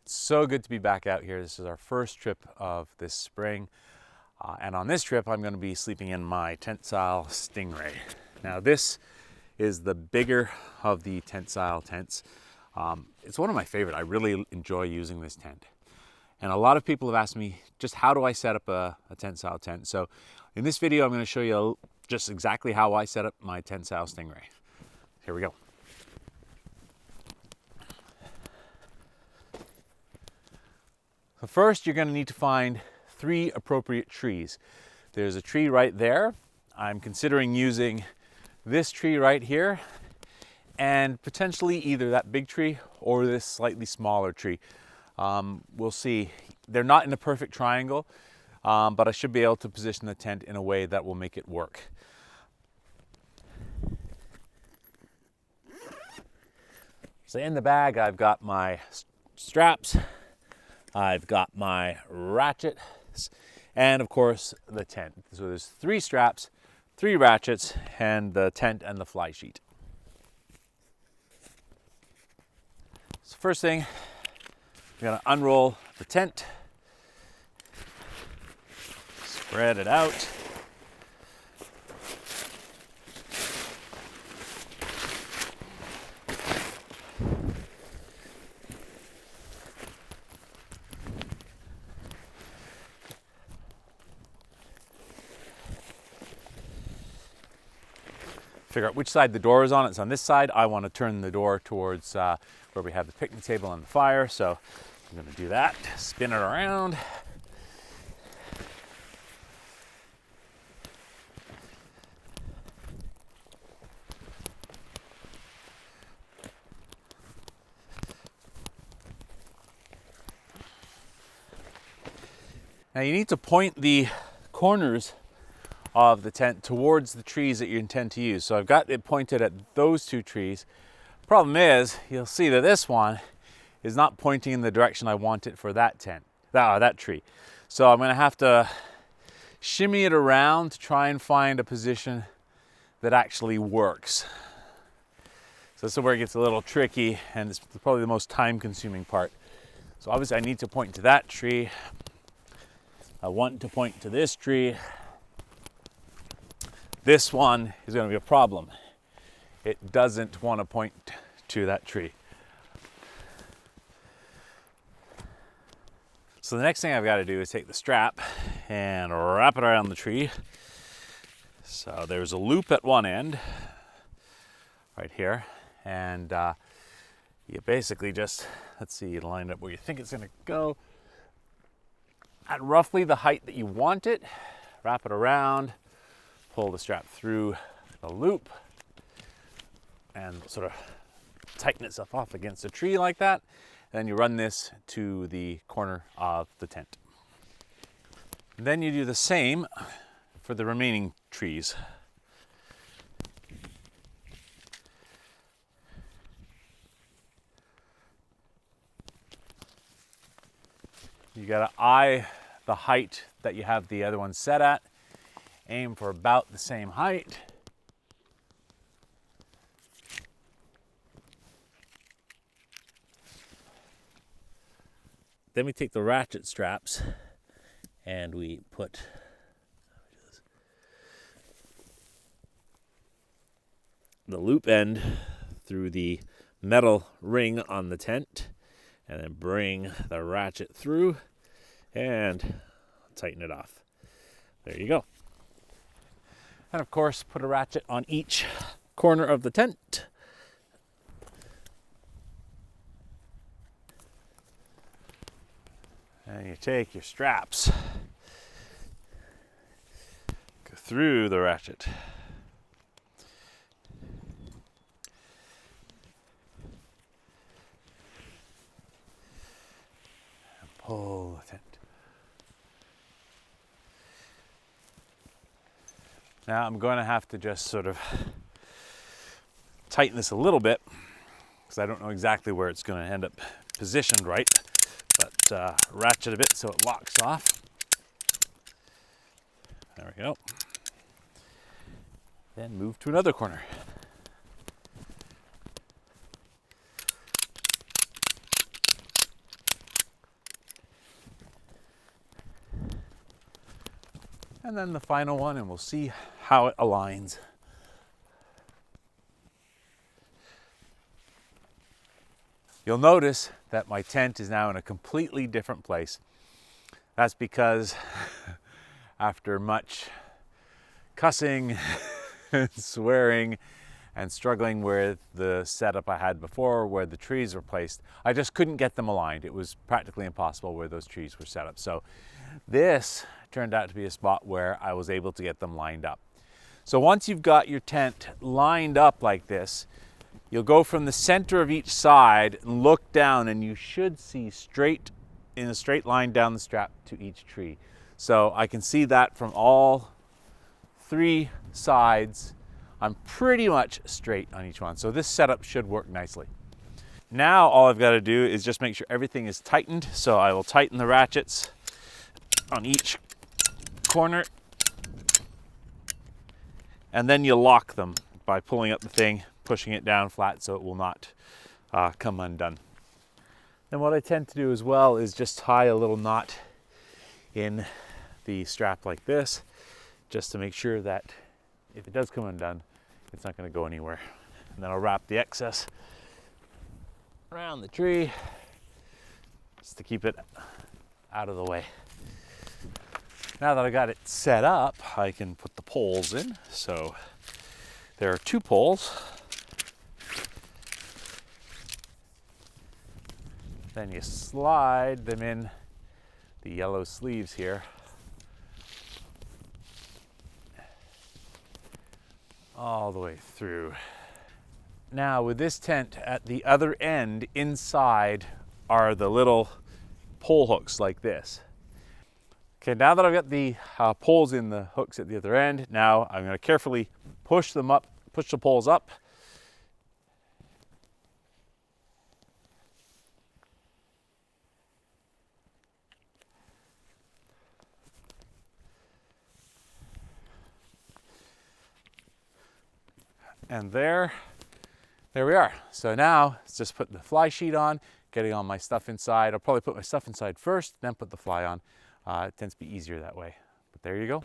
It's so good to be back out here. This is our first trip of this spring. And on this trip, I'm going to be sleeping in my Tentsile Stingray. Now this is the bigger of the Tentsile tents. It's one of my favorite. I really enjoy using this tent. And a lot of people have asked me, just how do I set up a Tentsile tent? So in this video, I'm going to show you just exactly how I set up my Tentsile Stingray. Here we go. So first, you're going to need to find 3 appropriate trees. There's a tree right there. I'm considering using this tree right here, and potentially either that big tree or this slightly smaller tree. We'll see. They're not in a perfect triangle, but I should be able to position the tent in a way that will make it work. So in the bag, I've got my straps, I've got my ratchets, and of course the tent. So there's 3 straps, 3 ratchets, and the tent and the fly sheet. So first thing, you're gonna unroll the tent, spread it out. Figure out which side the door is on. It's on this side. I want to turn the door towards where we have the picnic table and the fire. So I'm going to do that. Spin it around. Now you need to point the corners of the tent towards the trees that you intend to use. So I've got it pointed at those 2 trees. Problem is, you'll see that this one is not pointing in the direction I want it for that tree. So I'm going to have to shimmy it around to try and find a position that actually works. So this is where it gets a little tricky, and it's probably the most time-consuming part. So obviously I need to point to that tree. I want to point to this tree. This one is going to be a problem. It doesn't want to point to that tree. So the next thing I've got to do is take the strap and wrap it around the tree. So there's a loop at one end, right here, and you basically just, let's see, you line it up where you think it's going to go, at roughly the height that you want it, wrap it around, pull the strap through the loop, and sort of tighten itself off against a tree like that. And then you run this to the corner of the tent. And then you do the same for the remaining trees. You gotta eye the height that you have the other one set at. Aim for about the same height. Then we take the ratchet straps and we put the loop end through the metal ring on the tent, and then bring the ratchet through and tighten it off. There you go. And of course, put a ratchet on each corner of the tent. And you take your straps, go through the ratchet. And pull the tent. Now I'm going to have to just sort of tighten this a little bit because I don't know exactly where it's going to end up positioned right, but ratchet a bit so it locks off. There we go. Then move to another corner. and then the final one, and we'll see how it aligns. You'll notice that my tent is now in a completely different place. That's because after much cussing and swearing and struggling with the setup I had before where the trees were placed, I just couldn't get them aligned. It was practically impossible where those trees were set up. So this turned out to be a spot where I was able to get them lined up. So once you've got your tent lined up like this, you'll go from the center of each side and look down, and you should see straight in a straight line down the strap to each tree. So I can see that from all 3 sides. I'm pretty much straight on each one. So this setup should work nicely. Now all I've got to do is just make sure everything is tightened. So I will tighten the ratchets on each corner, and then you lock them by pulling up the thing, pushing it down flat so it will not come undone. And what I tend to do as well is just tie a little knot in the strap like this, just to make sure that if it does come undone, it's not going to go anywhere. And then I'll wrap the excess around the tree just to keep it out of the way. Now that I got it set up, I can put the poles in. So there are 2 poles. Then you slide them in the yellow sleeves here. All the way through. Now with this tent, at the other end inside are the little pole hooks like this. Okay, now that I've got the poles in the hooks at the other end, now I'm going to carefully push them up, push the poles up. And there we are. So now it's just putting the fly sheet on, getting all my stuff inside. I'll probably put my stuff inside first, then put the fly on. It tends to be easier that way. But there you go.